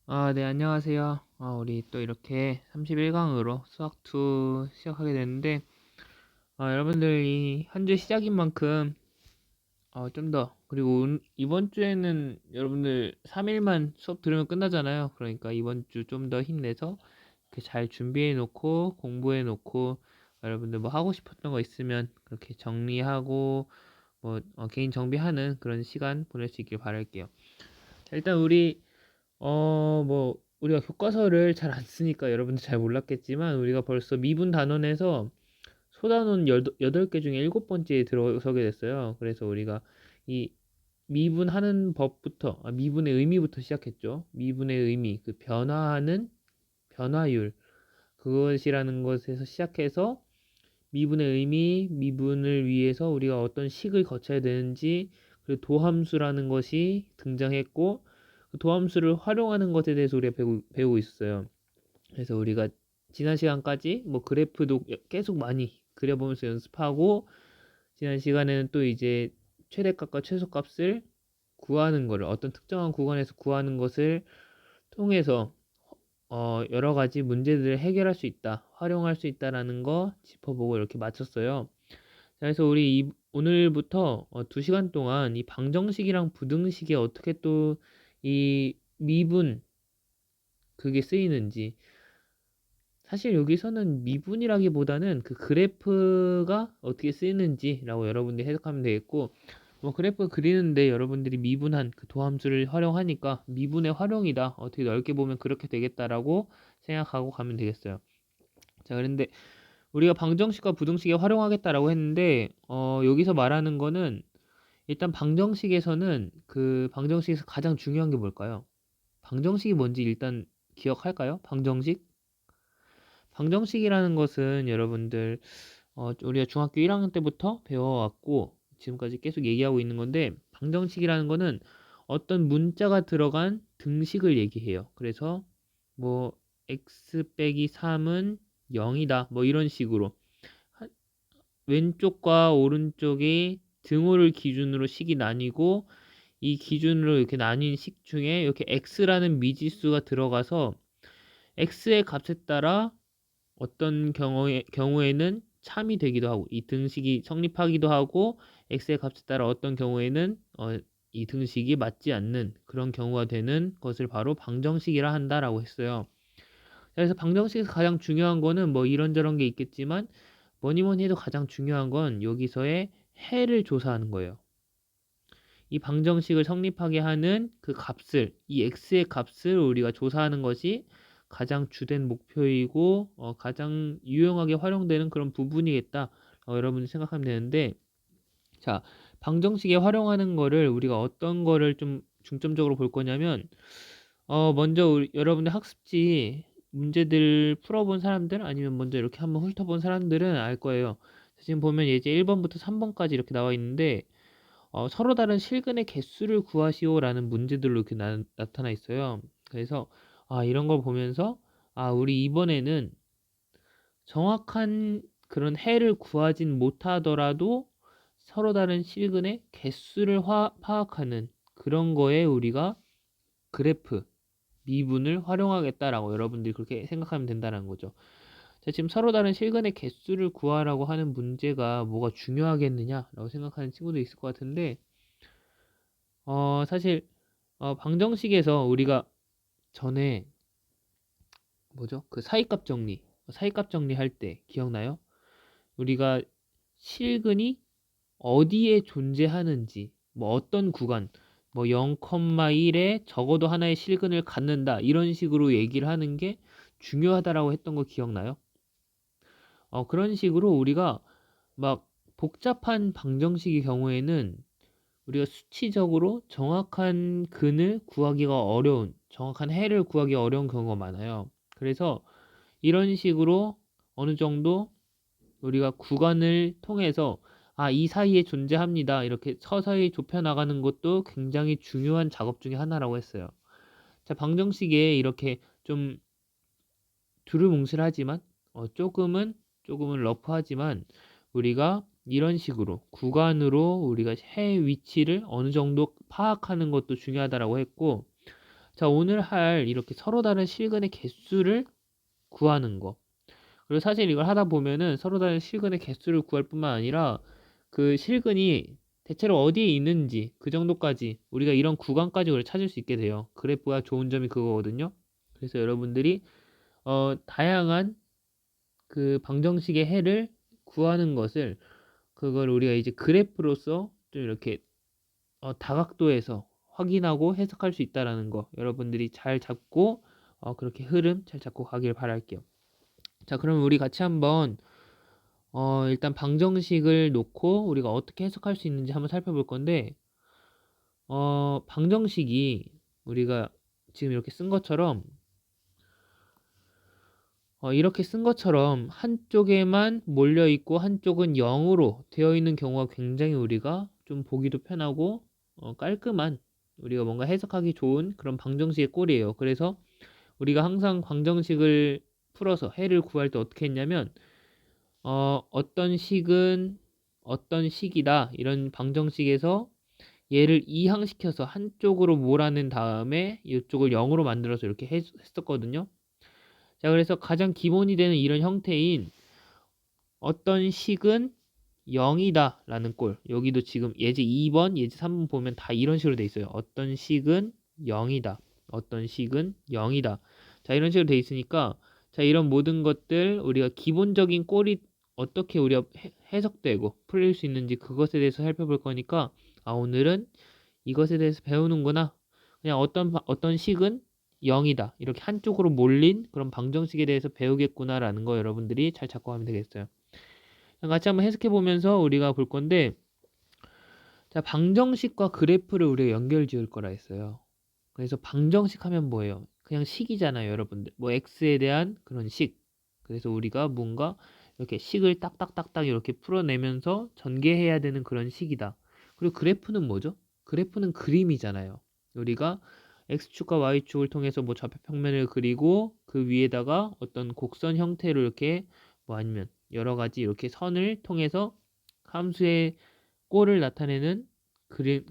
네, 안녕하세요. 우리 또 이렇게 31강으로 수학 2 시작하게 됐는데, 여러분들이 한 주 시작인 만큼, 좀 더, 그리고 이번 주에는 여러분들 3일만 수업 들으면 끝나잖아요. 그러니까 이번 주 좀 더 힘내서 이렇게 잘 준비해 놓고, 공부해 놓고, 여러분들 뭐 하고 싶었던 거 있으면 그렇게 정리하고, 뭐, 개인 정비하는 그런 시간 보낼 수 있길 바랄게요. 자, 일단 우리가 교과서를 잘 안 쓰니까 여러분들 잘 몰랐겠지만, 우리가 벌써 미분 단원에서 소단원 8개 중에 7번째에 들어서게 됐어요. 그래서 우리가 이 미분하는 법부터, 미분의 의미부터 시작했죠. 미분의 의미, 그 변화하는 변화율, 그것이라는 것에서 시작해서 미분의 의미, 미분을 위해서 우리가 어떤 식을 거쳐야 되는지, 그리고 도함수라는 것이 등장했고, 그 도함수를 활용하는 것에 대해서 우리가 배우고 있었어요. 그래서 우리가 지난 시간까지 뭐 그래프도 계속 많이 그려보면서 연습하고, 지난 시간에는 또 이제 최대값과 최소값을 구하는 거를, 어떤 특정한 구간에서 구하는 것을 통해서 여러 가지 문제들을 해결할 수 있다, 활용할 수 있다라는 거 짚어보고 이렇게 마쳤어요. 자, 그래서 우리 오늘부터 2시간 동안 이 방정식이랑 부등식에 어떻게 또 이 미분 그게 쓰이는지, 사실 여기서는 미분이라기보다는 그 그래프가 어떻게 쓰이는지라고 여러분들이 해석하면 되겠고, 뭐 그래프 그리는데 여러분들이 미분한 그 도함수를 활용하니까 미분의 활용이다, 어떻게 넓게 보면 그렇게 되겠다라고 생각하고 가면 되겠어요. 자, 그런데 우리가 방정식과 부등식에 활용하겠다라고 했는데, 여기서 말하는 거는, 일단 방정식에서는, 그 방정식에서 가장 중요한 게 뭘까요? 방정식이 뭔지 일단 기억할까요? 방정식이라는 것은 여러분들 우리가 중학교 1학년 때부터 배워왔고 지금까지 계속 얘기하고 있는 건데, 방정식이라는 거는 어떤 문자가 들어간 등식을 얘기해요. 그래서 뭐 x 빼기 3은 0이다, 뭐 이런 식으로 왼쪽과 오른쪽이 등호를 기준으로 식이 나뉘고, 이 기준으로 이렇게 나뉜 식 중에 이렇게 x라는 미지수가 들어가서 x의 값에 따라 어떤 경우에는 참이 되기도 하고, 이 등식이 성립하기도 하고, x의 값에 따라 어떤 경우에는 이 등식이 맞지 않는 그런 경우가 되는 것을 바로 방정식이라 한다라고 했어요. 그래서 방정식에서 가장 중요한 거는 뭐 이런저런 게 있겠지만, 뭐니 뭐니 해도 가장 중요한 건 여기서의 해를 조사하는 거예요. 이 방정식을 성립하게 하는 그 값을, 이 x의 값을 우리가 조사하는 것이 가장 주된 목표이고, 가장 유용하게 활용되는 그런 부분이겠다, 여러분이 생각하면 되는데, 자, 방정식에 활용하는 거를 우리가 어떤 거를 좀 중점적으로 볼 거냐면, 먼저 여러분들 학습지 문제들 풀어본 사람들, 아니면 먼저 이렇게 한번 훑어본 사람들은 알 거예요. 지금 보면 이제 1번부터 3번까지 이렇게 나와 있는데, 서로 다른 실근의 개수를 구하시오라는 문제들로 이렇게 나타나 있어요. 그래서 이런 걸 보면서, 우리 이번에는 정확한 그런 해를 구하진 못하더라도 서로 다른 실근의 개수를 파악하는 그런 거에 우리가 그래프, 미분을 활용하겠다라고 여러분들이 그렇게 생각하면 된다는 거죠. 자, 지금 서로 다른 실근의 개수를 구하라고 하는 문제가 뭐가 중요하겠느냐라고 생각하는 친구도 있을 것 같은데, 사실 방정식에서 우리가 전에 뭐죠? 그 사이값 정리할 때 기억나요? 우리가 실근이 어디에 존재하는지, 뭐 어떤 구간, 뭐 0,1에 적어도 하나의 실근을 갖는다, 이런 식으로 얘기를 하는 게 중요하다라고 했던 거 기억나요? 그런 식으로 우리가 막 복잡한 방정식의 경우에는 우리가 수치적으로 정확한 근을 구하기가 어려운, 정확한 해를 구하기 어려운 경우가 많아요. 그래서 이런 식으로 어느 정도 우리가 구간을 통해서 이 사이에 존재합니다, 이렇게 서서히 좁혀 나가는 것도 굉장히 중요한 작업 중에 하나라고 했어요. 자, 방정식에 이렇게 좀 두루뭉실하지만, 조금은 러프하지만, 우리가 이런 식으로 구간으로 우리가 해 위치를 어느 정도 파악하는 것도 중요하다라고 했고, 자, 오늘 할 이렇게 서로 다른 실근의 개수를 구하는 거. 그리고 사실 이걸 하다 보면은 서로 다른 실근의 개수를 구할 뿐만 아니라 그 실근이 대체로 어디에 있는지 그 정도까지 우리가 이런 구간까지 우리가 찾을 수 있게 돼요. 그래프가 좋은 점이 그거거든요. 그래서 여러분들이 다양한 그 방정식의 해를 구하는 것을 그걸 우리가 이제 그래프로서 좀 이렇게 다각도에서 확인하고 해석할 수 있다라는 거 여러분들이 잘 잡고 그렇게 흐름 잘 잡고 가길 바랄게요. 자, 그럼 우리 같이 한번 일단 방정식을 놓고 우리가 어떻게 해석할 수 있는지 한번 살펴볼 건데 방정식이 우리가 지금 이렇게 쓴 것처럼 한쪽에만 몰려 있고 한쪽은 0으로 되어 있는 경우가 굉장히 우리가 좀 보기도 편하고 깔끔한 우리가 뭔가 해석하기 좋은 그런 방정식의 꼴이에요. 그래서 우리가 항상 방정식을 풀어서 해를 구할 때 어떻게 했냐면 어떤 식은 어떤 식이다 이런 방정식에서 얘를 이항시켜서 한쪽으로 몰아낸 다음에 이쪽을 0으로 만들어서 이렇게 했었거든요. 자, 그래서 가장 기본이 되는 이런 형태인 어떤 식은 0이다 라는 꼴, 여기도 지금 예제 2번 예제 3번 보면 다 이런 식으로 돼 있어요. 어떤 식은 0이다, 어떤 식은 0이다. 자, 이런 식으로 돼 있으니까 자, 이런 모든 것들 우리가 기본적인 꼴이 어떻게 우리가 해석되고 풀릴 수 있는지 그것에 대해서 살펴볼 거니까 오늘은 이것에 대해서 배우는구나. 그냥 어떤 식은 0이다 이렇게 한쪽으로 몰린 그런 방정식에 대해서 배우겠구나라는 거 여러분들이 잘 잡고 가면 되겠어요. 같이 한번 해석해 보면서 우리가 볼 건데, 자, 방정식과 그래프를 우리가 연결 지을 거라 했어요. 그래서 방정식 하면 뭐예요? 그냥 식이잖아요, 여러분들. 뭐 x에 대한 그런 식. 그래서 우리가 뭔가 이렇게 식을 딱딱딱딱 이렇게 풀어내면서 전개해야 되는 그런 식이다. 그리고 그래프는 뭐죠? 그래프는 그림이잖아요. 우리가 x축과 y축을 통해서 뭐 좌표 평면을 그리고 그 위에다가 어떤 곡선 형태로 이렇게 뭐 아니면 여러 가지 이렇게 선을 통해서 함수의 꼴을 나타내는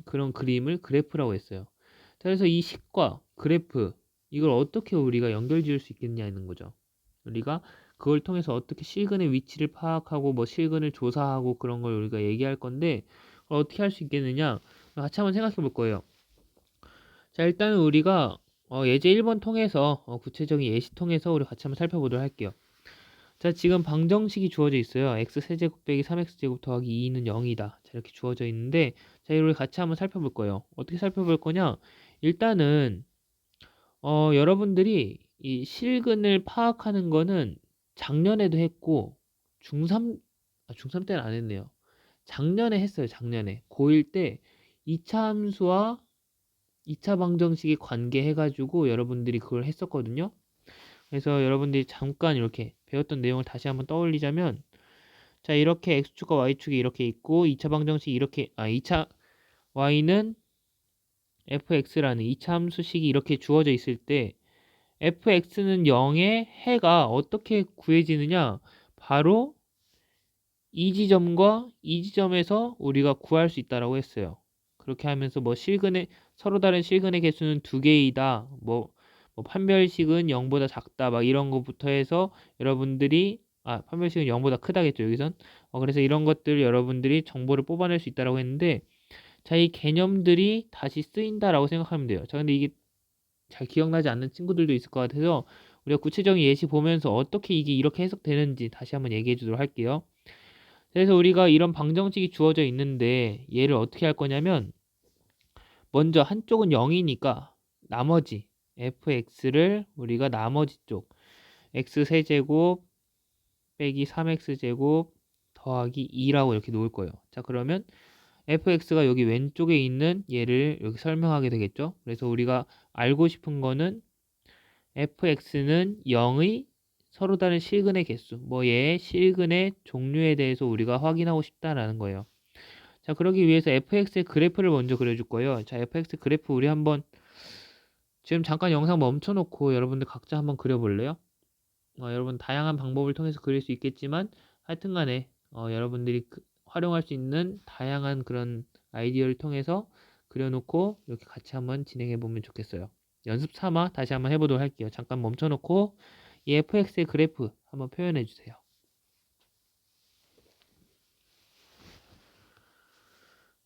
그런 그림을 그래프라고 했어요. 자, 그래서 이 식과 그래프 이걸 어떻게 우리가 연결 지을 수 있겠냐는 거죠. 우리가 그걸 통해서 어떻게 실근의 위치를 파악하고 뭐 실근을 조사하고 그런 걸 우리가 얘기할 건데 그걸 어떻게 할 수 있겠느냐 같이 한번 생각해 볼 거예요. 자, 일단은 우리가 예제 1번 통해서 구체적인 예시 통해서 우리 같이 한번 살펴보도록 할게요. 자, 지금 방정식이 주어져 있어요. x세제곱 빼기 3x제곱 더하기 2는 0이다. 자, 이렇게 주어져 있는데 자, 이걸 같이 한번 살펴볼 거예요. 어떻게 살펴볼 거냐? 일단은 여러분들이 이 실근을 파악하는 거는 작년에도 했고 중3 때는 안 했네요. 작년에 했어요. 작년에 고1 때 2차 함수와 2차 방정식의 관계 해가지고 여러분들이 그걸 했었거든요. 그래서 여러분들이 잠깐 이렇게 배웠던 내용을 다시 한번 떠올리자면 자, 이렇게 x축과 y축이 이렇게 있고 2차 방정식이 이렇게 2차 y는 fx라는 2차 함수식이 이렇게 주어져 있을 때 fx는 0의 해가 어떻게 구해지느냐? 바로 이 지점과 이 지점에서 우리가 구할 수 있다라고 했어요. 그렇게 하면서 뭐 서로 다른 실근의 개수는 2개이다. 뭐 판별식은 0보다 작다. 막 이런 것부터 해서 여러분들이 판별식은 0보다 크다겠죠, 여기선. 그래서 이런 것들 여러분들이 정보를 뽑아낼 수 있다라고 했는데 자, 이 개념들이 다시 쓰인다라고 생각하면 돼요. 자, 근데 이게 잘 기억나지 않는 친구들도 있을 것 같아서 우리가 구체적인 예시 보면서 어떻게 이게 이렇게 해석되는지 다시 한번 얘기해 주도록 할게요. 그래서 우리가 이런 방정식이 주어져 있는데 얘를 어떻게 할 거냐면 먼저 한쪽은 0이니까 나머지 fx를 우리가 나머지 쪽 x세제곱 빼기 3x제곱 더하기 2라고 이렇게 놓을 거예요. 자, 그러면 fx가 여기 왼쪽에 있는 얘를 여기 설명하게 되겠죠. 그래서 우리가 알고 싶은 거는 fx는 0의 서로 다른 실근의 개수, 뭐 얘의 실근의 종류에 대해서 우리가 확인하고 싶다라는 거예요. 자, 그러기 위해서 fx의 그래프를 먼저 그려줄 거예요. 자, fx 그래프 우리 한번 지금 잠깐 영상 멈춰놓고 여러분들 각자 한번 그려볼래요? 여러분 다양한 방법을 통해서 그릴 수 있겠지만 하여튼간에 여러분들이 활용할 수 있는 다양한 그런 아이디어를 통해서 그려놓고 이렇게 같이 한번 진행해 보면 좋겠어요. 연습 삼아 다시 한번 해보도록 할게요. 잠깐 멈춰놓고 이 fx의 그래프 한번 표현해 주세요.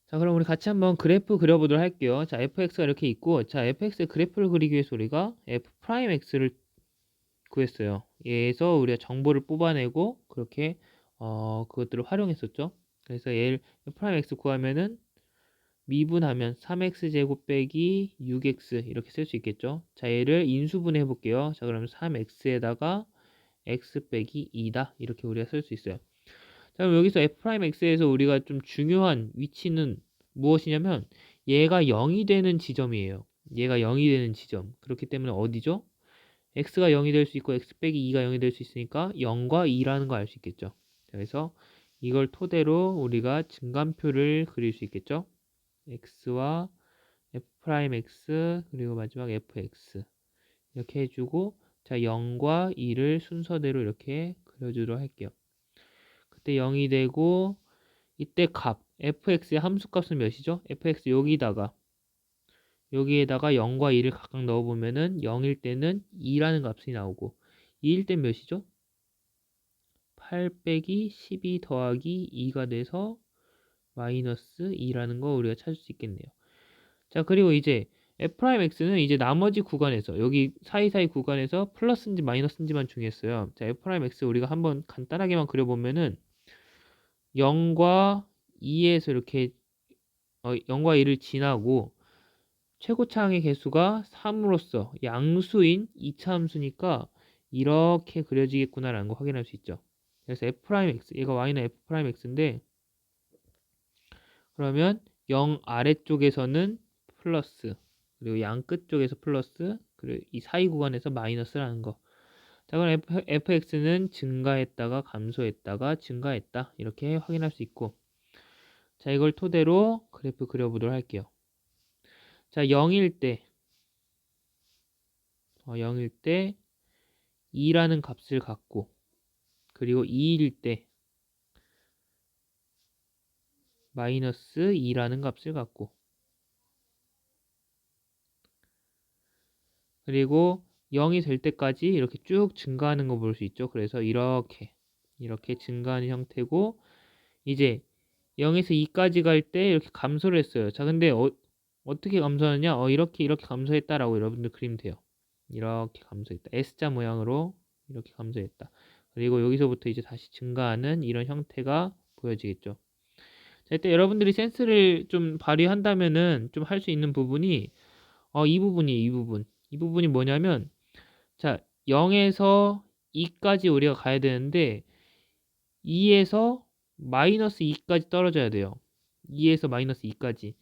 자, 그럼 우리 같이 한번 그래프 그려보도록 할게요. 자, fx가 이렇게 있고, 자, fx의 그래프를 그리기 위해서 우리가 f'x를 구했어요. 얘에서 우리가 정보를 뽑아내고 그렇게 그것들을 활용했었죠. 그래서 얘를 f'x 구하면은 미분하면 3x 제곱 빼기 6x 이렇게 쓸 수 있겠죠. 자, 얘를 인수분해 해볼게요. 자, 그러면 3x에다가 x 빼기 2다 이렇게 우리가 쓸 수 있어요. 자, 그럼 여기서 f'x에서 우리가 좀 중요한 위치는 무엇이냐면 얘가 0이 되는 지점이에요. 얘가 0이 되는 지점. 그렇기 때문에 어디죠? x가 0이 될 수 있고 x 빼기 2가 0이 될 수 있으니까 0과 2라는 거 알 수 있겠죠. 그래서 이걸 토대로 우리가 증간표를 그릴 수 있겠죠. x와 f'x 그리고 마지막 fx 이렇게 해주고, 자, 0과 2를 순서대로 이렇게 그려주도록 할게요. 그때 0이 되고 이때 값 fx의 함수값은 몇이죠? fx 여기다가 여기에다가 0과 2를 각각 넣어보면은 0일 때는 2라는 값이 나오고 2일 때 몇이죠? 8 빼기 12 더하기 2가 돼서 마이너스 2라는 거 우리가 찾을 수 있겠네요. 자, 그리고 이제 f'x는 이제 나머지 구간에서 여기 사이사이 구간에서 플러스인지 마이너스인지만 중요했어요. 자, f'x 우리가 한번 간단하게만 그려보면은 0과 2에서 이렇게 0과 2를 지나고 최고차항의 개수가 3으로서 양수인 2차 함수니까 이렇게 그려지겠구나라는 거 확인할 수 있죠. 그래서 f'x, 얘가 y는 f'x인데 그러면 0 아래쪽에서는 플러스, 그리고 양 끝쪽에서 플러스, 그리고 이 사이 구간에서 마이너스라는 거. 자, 그럼 fx는 증가했다가 감소했다가 증가했다 이렇게 확인할 수 있고, 자, 이걸 토대로 그래프 그려보도록 할게요. 자, 0일 때 0일 때 2라는 값을 갖고, 그리고 2일 때 마이너스 2라는 값을 갖고, 그리고 0이 될 때까지 이렇게 쭉 증가하는 거 볼 수 있죠. 그래서 이렇게 증가하는 형태고, 이제 0에서 2까지 갈 때 이렇게 감소를 했어요. 자, 근데 어떻게 감소하느냐? 이렇게 감소했다라고 여러분들 그리면 돼요. 이렇게 감소했다. S자 모양으로 이렇게 감소했다. 그리고 여기서부터 이제 다시 증가하는 이런 형태가 보여지겠죠. 자, 이때 여러분들이 센스를 좀 발휘한다면은 좀 할 수 있는 부분이 이 부분이에요. 이 부분. 이 부분이 뭐냐면, 자, 0에서 2까지 우리가 가야 되는데 2에서 마이너스 2까지 떨어져야 돼요. 2에서 마이너스 2까지.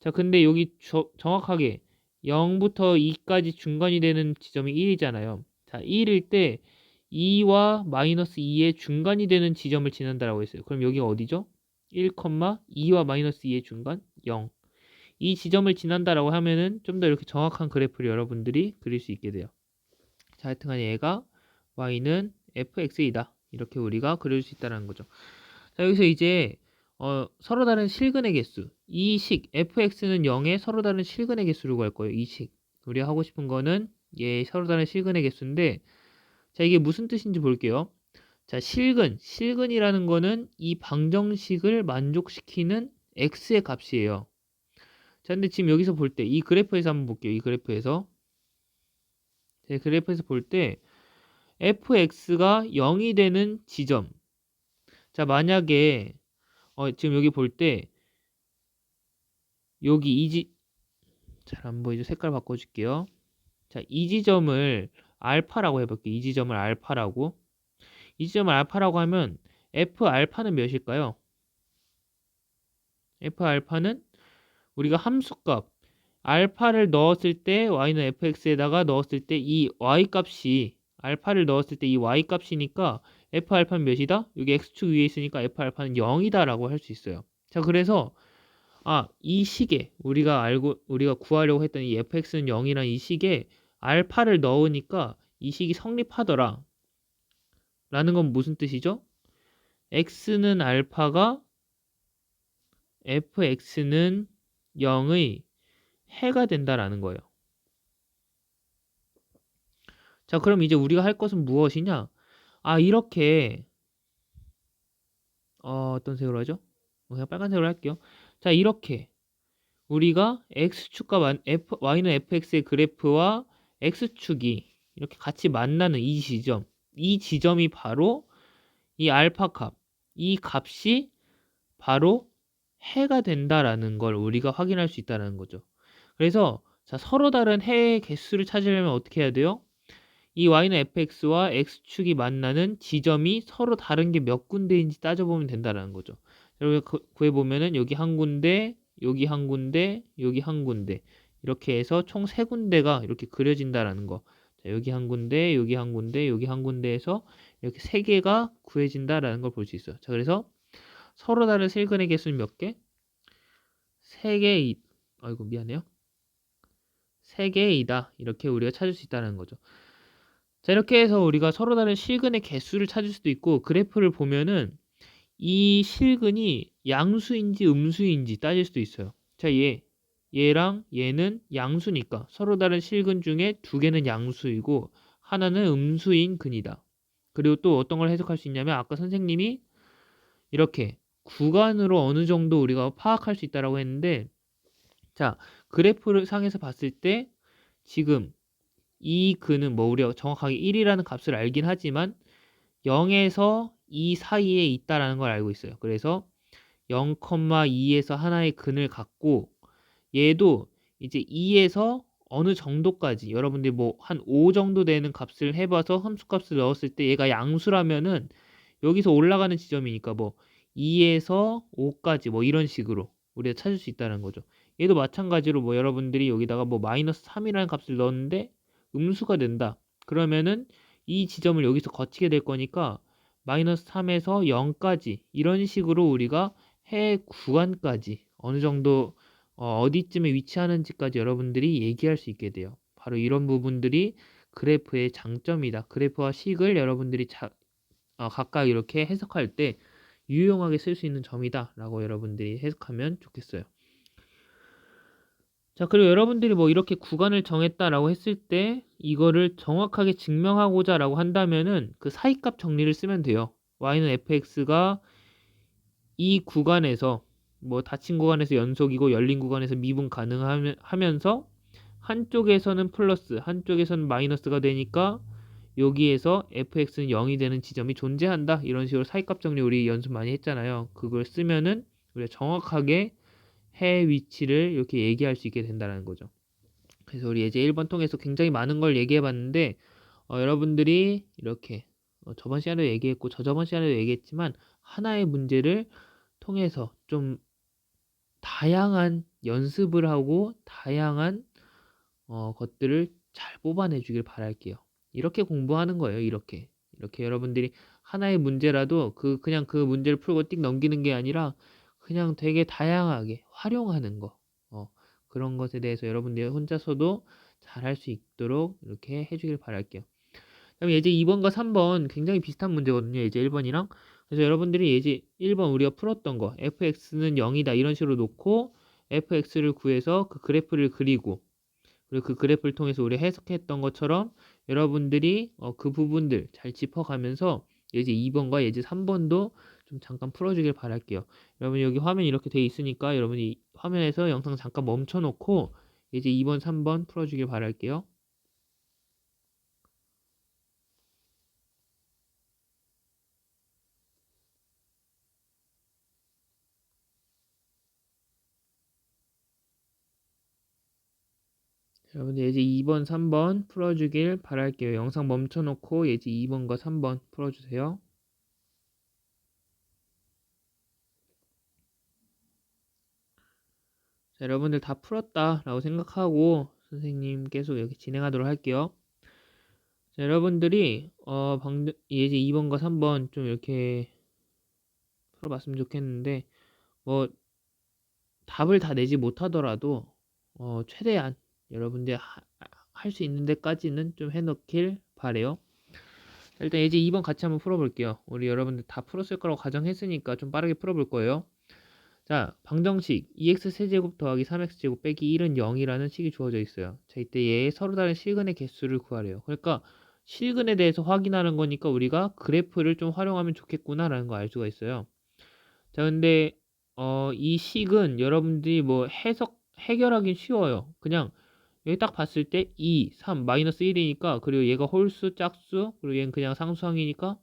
자, 근데 여기 정확하게 0부터 2까지 중간이 되는 지점이 1이잖아요. 자, 1일 때 2와 마이너스 2의 중간이 되는 지점을 지난다라고 했어요. 그럼 여기가 어디죠? 1, 2와 마이너스 2의 중간 0. 이 지점을 지난다라고 하면은 좀 더 이렇게 정확한 그래프를 여러분들이 그릴 수 있게 돼요. 자, 하여튼간에 얘가 y는 fx이다. 이렇게 우리가 그릴 수 있다는 거죠. 자, 여기서 이제 서로 다른 실근의 개수. 이 식 fx는 0에 서로 다른 실근의 개수를 구할 거예요. 이 식. 우리가 하고 싶은 거는 얘 서로 다른 실근의 개수인데, 자, 이게 무슨 뜻인지 볼게요. 자, 실근이라는 거는 이 방정식을 만족시키는 x의 값이에요. 자, 근데 지금 여기서 볼 때 이 그래프에서 한번 볼게요. 이 그래프에서 볼 때 fx가 0이 되는 지점. 자, 만약에 지금 여기 볼 때 여기 잘 안 보이죠? 색깔 바꿔줄게요. 자, 이 지점을 알파라고 해볼게요. 이 지점을 알파라고. 이 지점을 알파라고 하면 f 알파는 몇일까요? f 알파는 우리가 함수값 알파를 넣었을 때 y는 fx에다가 넣었을 때 이 y 값이 알파를 넣었을 때 이 y 값이니까 f 알파는 몇이다? 여기 x축 위에 있으니까 f 알파는 0이다 라고 할 수 있어요. 자, 그래서 이 식에 우리가 구하려고 했던 이 fx는 0이란 이 식에 알파를 넣으니까 이 식이 성립하더라 라는 건 무슨 뜻이죠? x는 알파가 fx는 0의 해가 된다라는 거예요. 자, 그럼 이제 우리가 할 것은 무엇이냐? 이렇게 어떤 색으로 하죠? 그냥 빨간색으로 할게요. 자, 이렇게 우리가 x축과 y는 fx의 그래프와 x축이 이렇게 같이 만나는 이 지점이 바로 이 알파 값, 이 값이 바로 해가 된다라는 걸 우리가 확인할 수 있다는 거죠. 그래서 자, 서로 다른 해의 개수를 찾으려면 어떻게 해야 돼요? 이 y는 fx와 x축이 만나는 지점이 서로 다른 게 몇 군데인지 따져보면 된다는 거죠. 여러분 구해보면은 여기 한 군데, 여기 한 군데, 여기 한 군데 이렇게 해서 총 세 군데가 이렇게 그려진다라는 거. 자, 여기 한 군데, 여기 한 군데, 여기 한 군데에서 이렇게 세 개가 구해진다라는 걸 볼 수 있어요. 자, 그래서 서로 다른 실근의 개수는 몇 개? 세 개. 아이고 미안해요. 세 개이다. 이렇게 우리가 찾을 수 있다는 거죠. 자, 이렇게 해서 우리가 서로 다른 실근의 개수를 찾을 수도 있고, 그래프를 보면은 이 실근이 양수인지 음수인지 따질 수도 있어요. 자, 얘랑 얘는 양수니까 서로 다른 실근 중에 두 개는 양수이고 하나는 음수인 근이다. 그리고 또 어떤 걸 해석할 수 있냐면 아까 선생님이 이렇게 구간으로 어느 정도 우리가 파악할 수 있다라고 했는데, 자, 그래프를 상에서 봤을 때 지금 이 근은 뭐 우리가 정확하게 1이라는 값을 알긴 하지만 0에서 2 사이에 있다라는 걸 알고 있어요. 그래서 0,2에서 하나의 근을 갖고 얘도 이제 2에서 어느 정도까지 여러분들이 뭐 한 5 정도 되는 값을 해봐서 함수값을 넣었을 때 얘가 양수라면은 여기서 올라가는 지점이니까 뭐 2에서 5까지 뭐 이런 식으로 우리가 찾을 수 있다는 거죠. 얘도 마찬가지로 뭐 여러분들이 여기다가 뭐 마이너스 3이라는 값을 넣었는데 음수가 된다. 그러면은 이 지점을 여기서 거치게 될 거니까 마이너스 3에서 0까지 이런 식으로 우리가 해 구간까지 어느 정도 어디쯤에 위치하는지까지 여러분들이 얘기할 수 있게 돼요. 바로 이런 부분들이 그래프의 장점이다. 그래프와 식을 여러분들이 각각 이렇게 해석할 때 유용하게 쓸 수 있는 점이다 라고 여러분들이 해석하면 좋겠어요. 자, 그리고 여러분들이 뭐 이렇게 구간을 정했다라고 했을 때 이거를 정확하게 증명하고자 라고 한다면은 그 사이값 정리를 쓰면 돼요. y는 fx가 이 구간에서 뭐 닫힌 구간에서 연속이고 열린 구간에서 미분 가능하면서 한쪽에서는 플러스 한쪽에서는 마이너스가 되니까 여기에서 fx는 0이 되는 지점이 존재한다. 이런 식으로 사이값 정리 우리 연습 많이 했잖아요. 그걸 쓰면은 우리가 정확하게 해 위치를 이렇게 얘기할 수 있게 된다는 거죠. 그래서 우리 예제 1번 통해서 굉장히 많은 걸 얘기해 봤는데 여러분들이 이렇게 저번 시간에도 얘기했고 저저번 시간에도 얘기했지만 하나의 문제를 통해서 좀 다양한 연습을 하고 다양한 것들을 잘 뽑아내 주길 바랄게요. 이렇게 공부하는 거예요. 이렇게 여러분들이 하나의 문제라도 그냥 그 문제를 풀고 띡 넘기는 게 아니라 그냥 되게 다양하게 활용하는 거. 그런 것에 대해서 여러분들이 혼자서도 잘 할 수 있도록 이렇게 해주길 바랄게요. 그럼 예제 2번과 3번 굉장히 비슷한 문제거든요. 예제 1번이랑. 그래서 여러분들이 예제 1번 우리가 풀었던 거 fx는 0이다 이런 식으로 놓고 fx를 구해서 그 그래프를 그리고 그리고 그 그래프를 통해서 우리 해석했던 것처럼 여러분들이 그 부분들 잘 짚어가면서 예제 2번과 예제 3번도 좀 잠깐 풀어주길 바랄게요. 여러분 여기 화면 이렇게 돼 있으니까 여러분이 화면에서 영상 잠깐 멈춰놓고 예제 2번, 3번 풀어주길 바랄게요. 여러분들 예제 2번, 3번 풀어주길 바랄게요. 영상 멈춰놓고 예제 2번과 3번 풀어주세요. 자, 여러분들 다 풀었다라고 생각하고 선생님 계속 이렇게 진행하도록 할게요. 자, 여러분들이 예제 2번과 3번 좀 이렇게 풀어봤으면 좋겠는데 뭐 답을 다 내지 못하더라도 최대한 여러분들 할 수 있는 데까지는 좀 해놓길 바래요. 자, 일단 예제 2번 같이 한번 풀어볼게요. 우리 여러분들 다 풀었을 거라고 가정했으니까 좀 빠르게 풀어볼 거예요. 자, 방정식 2x 세제곱 더하기 3x 제곱 빼기 1은 0이라는 식이 주어져 있어요. 자, 이때 얘의 서로 다른 실근의 개수를 구하래요. 그러니까 실근에 대해서 확인하는 거니까 우리가 그래프를 좀 활용하면 좋겠구나라는 거 알 수가 있어요. 자, 근데 이 식은 여러분들이 뭐 해결하긴 쉬워요. 그냥 여기 딱 봤을 때 2, 3, 마이너스 1이니까, 그리고 얘가 홀수, 짝수, 그리고 얘는 그냥 상수항이니까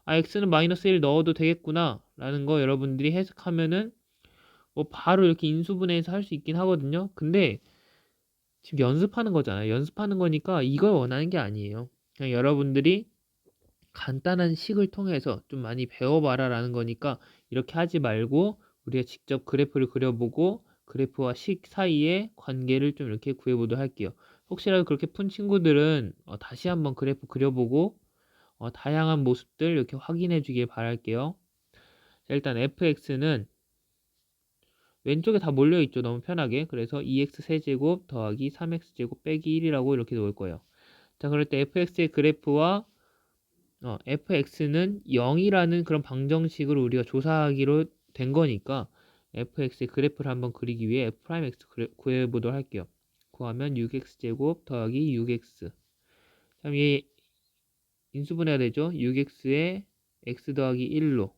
x는 마이너스 1 넣어도 되겠구나 라는 거 여러분들이 해석하면은 뭐 바로 이렇게 인수분해해서 할 수 있긴 하거든요. 근데 지금 연습하는 거잖아요. 연습하는 거니까 이걸 원하는 게 아니에요. 그냥 여러분들이 간단한 식을 통해서 좀 많이 배워봐라 라는 거니까, 이렇게 하지 말고 우리가 직접 그래프를 그려보고 그래프와 식 사이의 관계를 좀 이렇게 구해보도록 할게요. 혹시라도 그렇게 푼 친구들은 다시 한번 그래프 그려보고 다양한 모습들 이렇게 확인해 주길 바랄게요. 자, 일단 fx는 왼쪽에 다 몰려있죠. 너무 편하게. 그래서 2x 세제곱 더하기 3x 제곱 빼기 1이라고 이렇게 놓을 거예요. 자, 그럴 때 fx의 그래프와 fx는 0이라는 그런 방정식으로 우리가 조사하기로 된 거니까 fx의 그래프를 한번 그리기 위해 f'x 구해보도록 할게요. 구하면 6x제곱 더하기 6x. 그럼 얘 인수분해가 되죠. 6x에 x 더하기 1로.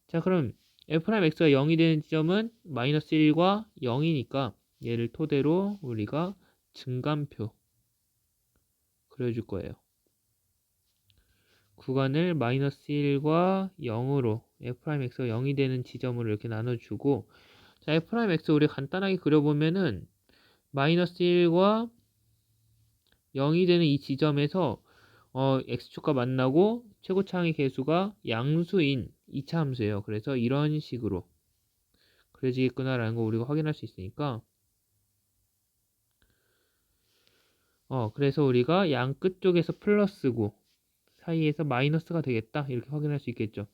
자, 그럼 f'x가 0이 되는 지점은 마이너스 1과 0이니까 얘를 토대로 우리가 증간표 그려줄 거예요. 구간을 마이너스 1과 0으로 f'x가 0이 되는 지점으로 이렇게 나눠주고, 자, f'x 우리 간단하게 그려보면은 마이너스 1과 0이 되는 이 지점에서 x축과 만나고 최고차항의 개수가 양수인 2차 함수예요. 그래서 이런 식으로 그려지겠구나라는 거 우리가 확인할 수 있으니까, 그래서 우리가 양 끝쪽에서 플러스고 사이에서 마이너스가 되겠다 이렇게 확인할 수 있겠죠.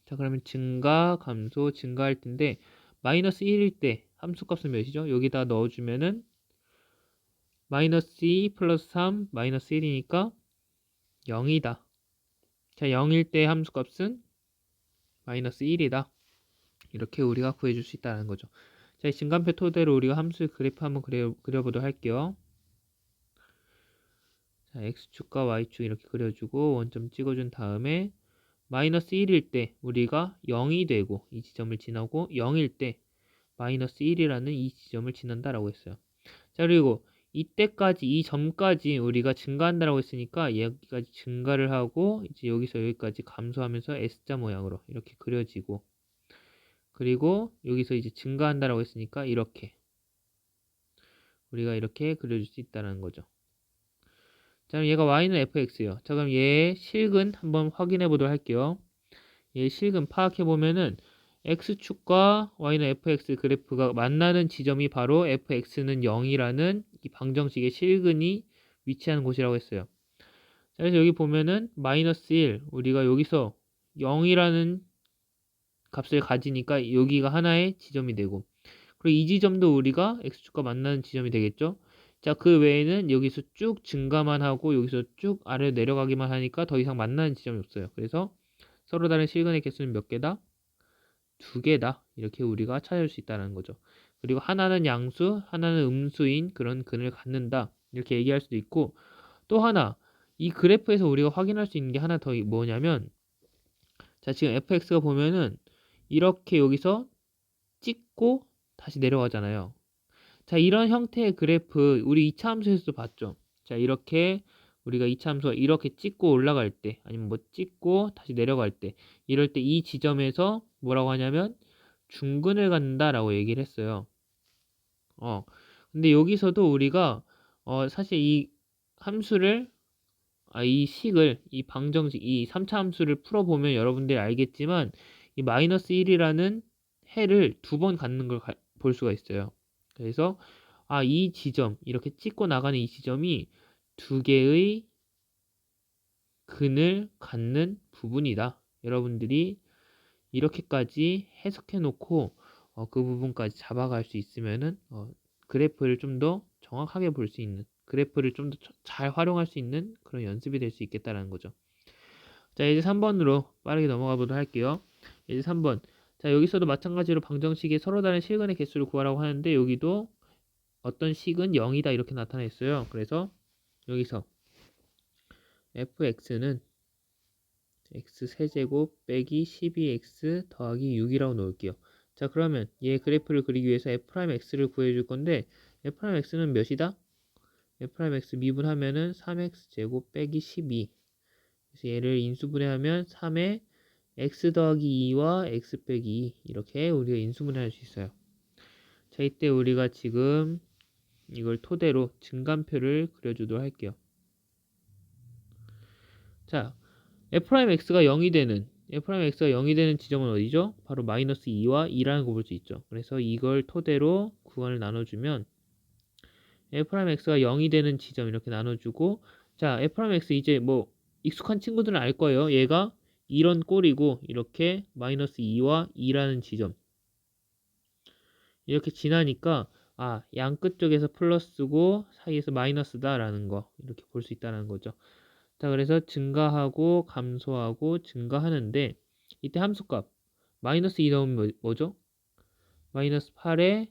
자, 그러면 증가, 감소, 증가할 텐데 마이너스 1일 때 함수값은 몇이죠? 여기다 넣어주면은 마이너스 2 플러스 3 마이너스 1이니까 0이다. 자, 0일 때 함수값은 마이너스 1이다. 이렇게 우리가 구해줄 수 있다는 거죠. 자, 이 증간표 토대로 우리가 함수의 그래프 한번 그려보도록 할게요. 자, x축과 y축 이렇게 그려주고 원점 찍어준 다음에 마이너스 1일 때 우리가 0이 되고 이 지점을 지나고 0일 때 마이너스 1이라는 이 지점을 지난다라고 했어요. 자, 그리고 이때까지 이 점까지 우리가 증가한다라고 했으니까 여기까지 증가를 하고 이제 여기서 여기까지 감소하면서 S자 모양으로 이렇게 그려지고, 그리고 여기서 이제 증가한다라고 했으니까 이렇게 우리가 이렇게 그려줄 수 있다는 거죠. 자, 그럼 얘가 y는 fx예요. 자, 그럼 얘의 실근 한번 확인해 보도록 할게요. 얘 실근 파악해 보면은 x축과 y는 fx 그래프가 만나는 지점이 바로 fx는 0이라는 이 방정식의 실근이 위치하는 곳이라고 했어요. 자, 그래서 여기 보면은 마이너스 1 우리가 여기서 0이라는 값을 가지니까 여기가 하나의 지점이 되고, 그리고 이 지점도 우리가 x축과 만나는 지점이 되겠죠. 자, 그 외에는 여기서 쭉 증가만 하고 여기서 쭉 아래로 내려가기만 하니까 더 이상 만나는 지점이 없어요. 그래서 서로 다른 실근의 개수는 몇 개다? 2개다. 이렇게 우리가 찾을 수 있다는 거죠. 그리고 하나는 양수, 하나는 음수인 그런 근을 갖는다. 이렇게 얘기할 수도 있고, 또 하나, 이 그래프에서 우리가 확인할 수 있는 게 하나 더 뭐냐면, 자, 지금 fx가 보면은 이렇게 여기서 찍고 다시 내려가잖아요. 자, 이런 형태의 그래프 우리 2차 함수에서도 봤죠. 자, 이렇게 우리가 2차 함수가 이렇게 찍고 올라갈 때, 아니면 뭐 찍고 다시 내려갈 때, 이럴 때 이 지점에서 뭐라고 하냐면 중근을 갖는다라고 얘기를 했어요. 근데 여기서도 우리가 사실 이 함수를 이 식을, 이 방정식, 이 3차 함수를 풀어보면 여러분들이 알겠지만 이 마이너스 1이라는 해를 2번 갖는 걸 볼 수가 있어요. 그래서 이 지점, 이렇게 찍고 나가는 이 지점이 2개의 근을 갖는 부분이다. 여러분들이 이렇게까지 해석해 놓고 그 부분까지 잡아갈 수 있으면은 그래프를 좀 더 정확하게 볼 수 있는, 그래프를 좀 더 잘 활용할 수 있는 그런 연습이 될 수 있겠다라는 거죠. 자, 이제 3번으로 빠르게 넘어가 보도록 할게요. 이제 3번. 자, 여기서도 마찬가지로 방정식의 서로 다른 실근의 개수를 구하라고 하는데 여기도 어떤 식은 0이다 이렇게 나타냈어요. 그래서 여기서 fx는 x세제곱 빼기 12x 더하기 6이라고 놓을게요. 자, 그러면 얘 그래프를 그리기 위해서 f'x를 구해줄 건데 f'x는 몇이다? f'x 미분하면은 3x제곱 빼기 12. 그래서 얘를 인수분해하면 3에 x 더하기 2와 x 빼기 2 이렇게 우리가 인수분해할 수 있어요. 자, 이때 우리가 지금 이걸 토대로 증간표를 그려주도록 할게요. 자, f'x가 0이 되는 지점은 어디죠? 바로 마이너스 2와 2라는 거 볼 수 있죠. 그래서 이걸 토대로 구간을 나눠주면 f'x가 0이 되는 지점 이렇게 나눠주고, 자, f'x 이제 뭐 익숙한 친구들은 알 거예요. 얘가 이런 꼴이고 이렇게 마이너스 2와 2라는 지점 이렇게 지나니까 양 끝쪽에서 플러스고 사이에서 마이너스다라는 거 이렇게 볼 수 있다는 거죠. 자, 그래서 증가하고 감소하고 증가하는데 이때 함수값 마이너스 2 넣으면 뭐죠? 마이너스 8에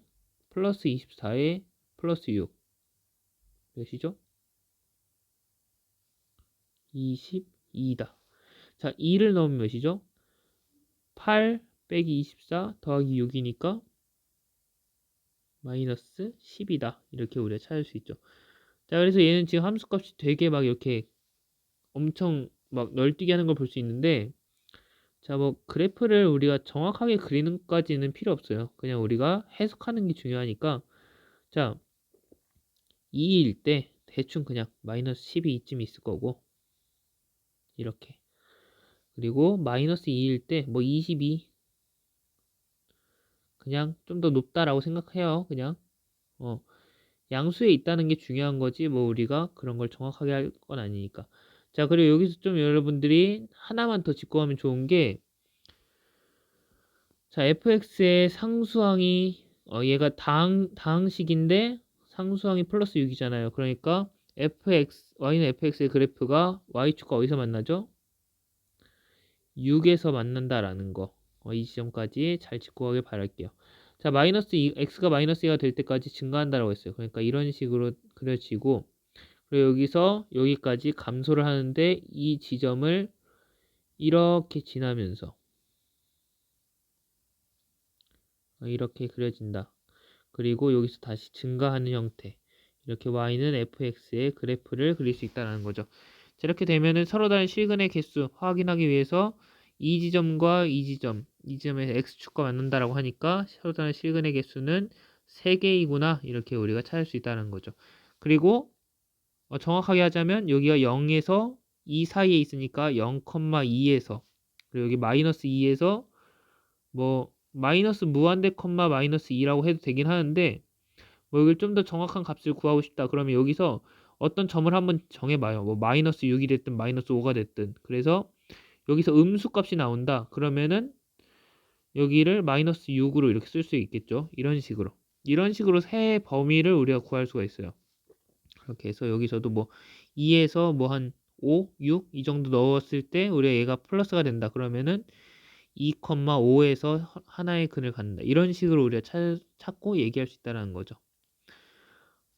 플러스 24에 플러스 6 몇이죠? 22다. 자, 2를 넣으면 몇이죠? 8 빼기 24 더하기 6이니까 마이너스 10이다. 이렇게 우리가 찾을 수 있죠. 자, 그래서 얘는 지금 함수값이 되게 막 이렇게 엄청 막 널뛰게 하는 걸 볼 수 있는데, 자, 뭐 그래프를 우리가 정확하게 그리는 것까지는 필요 없어요. 그냥 우리가 해석하는 게 중요하니까. 자, 2일 때 대충 그냥 마이너스 12쯤 있을 거고 이렇게. 그리고 마이너스 2일 때 뭐 22 그냥 좀 더 높다라고 생각해요. 그냥 양수에 있다는 게 중요한 거지 뭐 우리가 그런 걸 정확하게 할 건 아니니까. 자, 그리고 여기서 좀 여러분들이 하나만 더 짚고 가면 좋은 게, 자, fx의 상수항이 얘가 다항식인데 상수항이 플러스 6이잖아요. 그러니까 y는 fx의 그래프가 y축과 어디서 만나죠? 6에서 만난다라는 거. 이 지점까지 잘 짚고 가길 바랄게요. 자, x가 마이너스 2가 될 때까지 증가한다라고 했어요. 그러니까 이런 식으로 그려지고, 그리고 여기서 여기까지 감소를 하는데 이 지점을 이렇게 지나면서 이렇게 그려진다. 그리고 여기서 다시 증가하는 형태. 이렇게 y는 fx의 그래프를 그릴 수 있다는 거죠. 자, 이렇게 되면은 서로 다른 실근의 개수 확인하기 위해서 이 지점과 이 지점에서 x축과 만난다라고 하니까 서로 다른 실근의 개수는 3개이구나 이렇게 우리가 찾을 수 있다는 거죠. 그리고 정확하게 하자면 여기가 0에서 2 사이에 있으니까 0,2에서 그리고 여기 마이너스 2에서 뭐 마이너스 무한대 컴마 마이너스 2라고 해도 되긴 하는데, 뭐 여기를 좀 더 정확한 값을 구하고 싶다 그러면 여기서 어떤 점을 한번 정해봐요. 뭐 마이너스 6이 됐든 마이너스 5가 됐든. 그래서 여기서 음수 값이 나온다 그러면은 여기를 마이너스 6으로 이렇게 쓸 수 있겠죠. 이런 식으로 세 범위를 우리가 구할 수가 있어요. 그렇게 해서 여기서도 뭐 2에서 뭐 한 5, 6 이 정도 넣었을 때 우리가 얘가 플러스가 된다 그러면은 2,5에서 하나의 근을 갖는다. 이런 식으로 우리가 찾고 얘기할 수 있다는 거죠.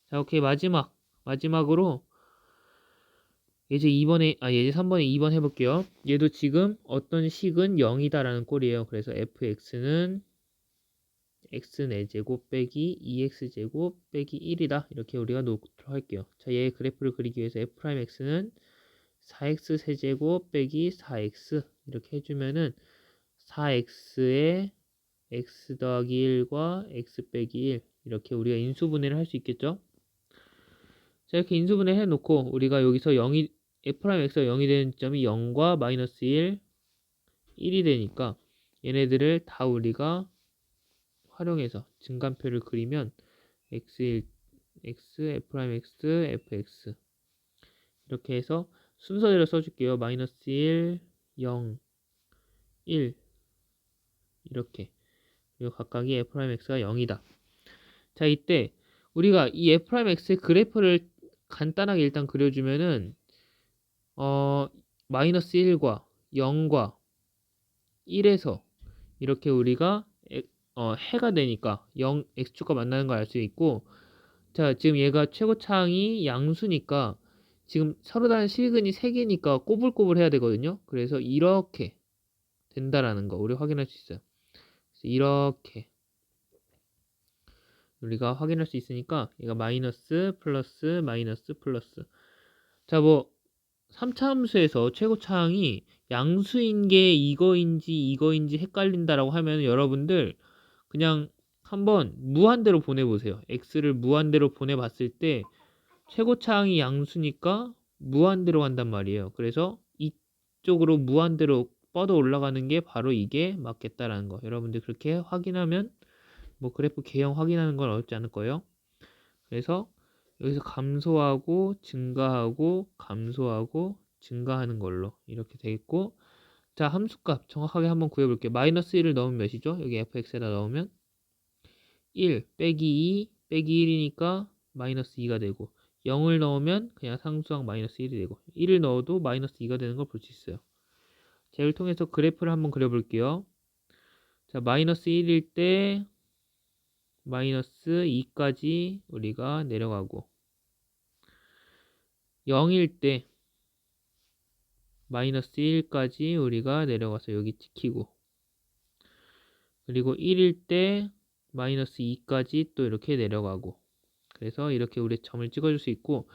자, 오케이. 마지막으로 예제 3번에 2번 해볼게요. 얘도 지금 어떤 식은 0이다라는 꼴이에요. 그래서 fx는 x4제곱 빼기 2x제곱 빼기 1이다. 이렇게 우리가 놓도록 할게요. 자, 얘의 그래프를 그리기 위해서 f'x는 4x 세제곱 빼기 4x 이렇게 해주면은 4x에 x 더하기 1과 x 빼기 1 이렇게 우리가 인수분해를 할 수 있겠죠. 자, 이렇게 인수분해 해놓고 우리가 여기서 f'x가 0이 되는 점이 0과 마이너스 1, 1이 되니까 얘네들을 다 우리가 활용해서 증간표를 그리면 x1, x, f'x, fx 이렇게 해서 순서대로 써줄게요. 마이너스 1, 0, 1 이렇게. 그리고 각각이 f'x가 0이다. 자, 이때 우리가 이 f'x의 그래프를 간단하게 일단 그려주면은 마이너스 1과 0과 1에서 이렇게 우리가 해가 되니까 x축과 만나는 걸 알 수 있고, 자, 지금 얘가 최고차항이 양수니까 지금 서로 다른 실근이 3개니까 꼬불꼬불 해야 되거든요. 그래서 이렇게 된다라는 거 우리 확인할 수 있어요. 그래서 이렇게 우리가 확인할 수 있으니까 얘가 마이너스 플러스 마이너스 플러스. 자, 뭐 3차 함수에서 최고차항이 양수인 게 이거인지 헷갈린다라고 하면 여러분들 그냥 한번 무한대로 보내보세요. x를 무한대로 보내봤을 때 최고차항이 양수니까 무한대로 간단 말이에요. 그래서 이쪽으로 무한대로 뻗어 올라가는 게 바로 이게 맞겠다라는 거. 여러분들 그렇게 확인하면 뭐 그래프 개형 확인하는 건 어렵지 않을 거예요. 그래서 여기서 감소하고 증가하고 감소하고 증가하는 걸로 이렇게 돼 있고, 자, 함수값 정확하게 한번 구해볼게요. 마이너스 1을 넣으면 몇이죠? 여기 fx에다 넣으면 1 빼기 2 빼기 1이니까 마이너스 2가 되고, 0을 넣으면 그냥 상수항 마이너스 1이 되고, 1을 넣어도 마이너스 2가 되는 걸 볼 수 있어요. 자, 이걸 통해서 그래프를 한번 그려볼게요. 자, 마이너스 1일 때 마이너스 2까지 우리가 내려가고, 0일 때 마이너스 1까지 우리가 내려가서 여기 찍히고, 그리고 1일 때 마이너스 2까지 또 이렇게 내려가고, 그래서 이렇게 우리 점을 찍어줄 수 있고,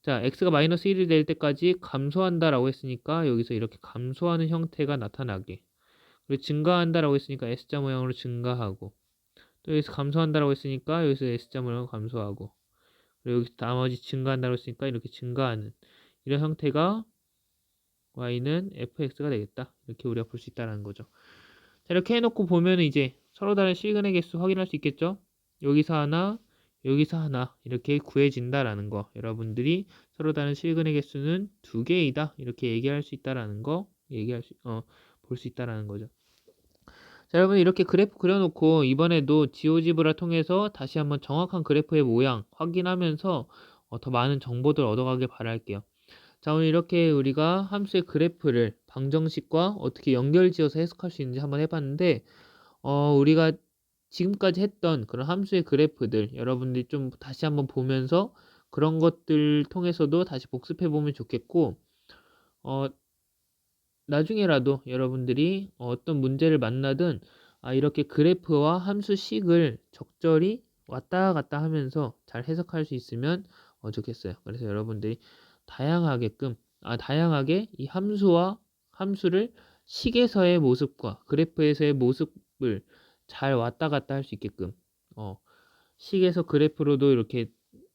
자, x가 마이너스 1이 될 때까지 감소한다 라고 했으니까 여기서 이렇게 감소하는 형태가 나타나게, 그리고 증가한다 라고 했으니까 S자 모양으로 증가하고, 또 여기서 감소한다 라고 했으니까 여기서 S자 모양으로 감소하고, 그리고 여기서 나머지 증가한다고 했으니까 이렇게 증가하는 이런 형태가 y는 fx가 되겠다. 이렇게 우리가 볼 수 있다는 거죠. 자, 이렇게 해놓고 보면 이제 서로 다른 실근의 개수 확인할 수 있겠죠? 여기서 하나, 여기서 하나 이렇게 구해진다라는 거. 여러분들이 서로 다른 실근의 개수는 2개이다. 이렇게 얘기할 수 있다라는 거, 볼 수 있다라는 거죠. 자, 여러분 이렇게 그래프 그려놓고 이번에도 지오지브라 통해서 다시 한번 정확한 그래프의 모양 확인하면서 더 많은 정보들 얻어가길 바랄게요. 자, 오늘 이렇게 우리가 함수의 그래프를 방정식과 어떻게 연결지어서 해석할 수 있는지 한번 해봤는데, 우리가 지금까지 했던 그런 함수의 그래프들 여러분들이 좀 다시 한번 보면서 그런 것들 통해서도 다시 복습해보면 좋겠고, 나중에라도 여러분들이 어떤 문제를 만나든 이렇게 그래프와 함수식을 적절히 왔다 갔다 하면서 잘 해석할 수 있으면 좋겠어요. 그래서 여러분들이 다양하게 이 함수와 함수를 식에서의 모습과 그래프에서의 모습을 잘 왔다 갔다 할 수 있게끔 식에서 그래프로도 이렇게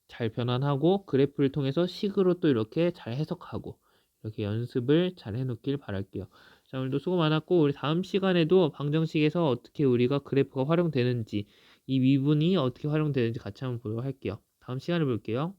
잘 변환하고 그래프를 통해서 식으로 또 이렇게 잘 해석하고 이렇게 연습을 잘 해놓길 바랄게요. 자, 오늘도 수고 많았고 우리 다음 시간에도 방정식에서 어떻게 우리가 그래프가 활용되는지 이 미분이 어떻게 활용되는지 같이 한번 보도록 할게요. 다음 시간에 볼게요.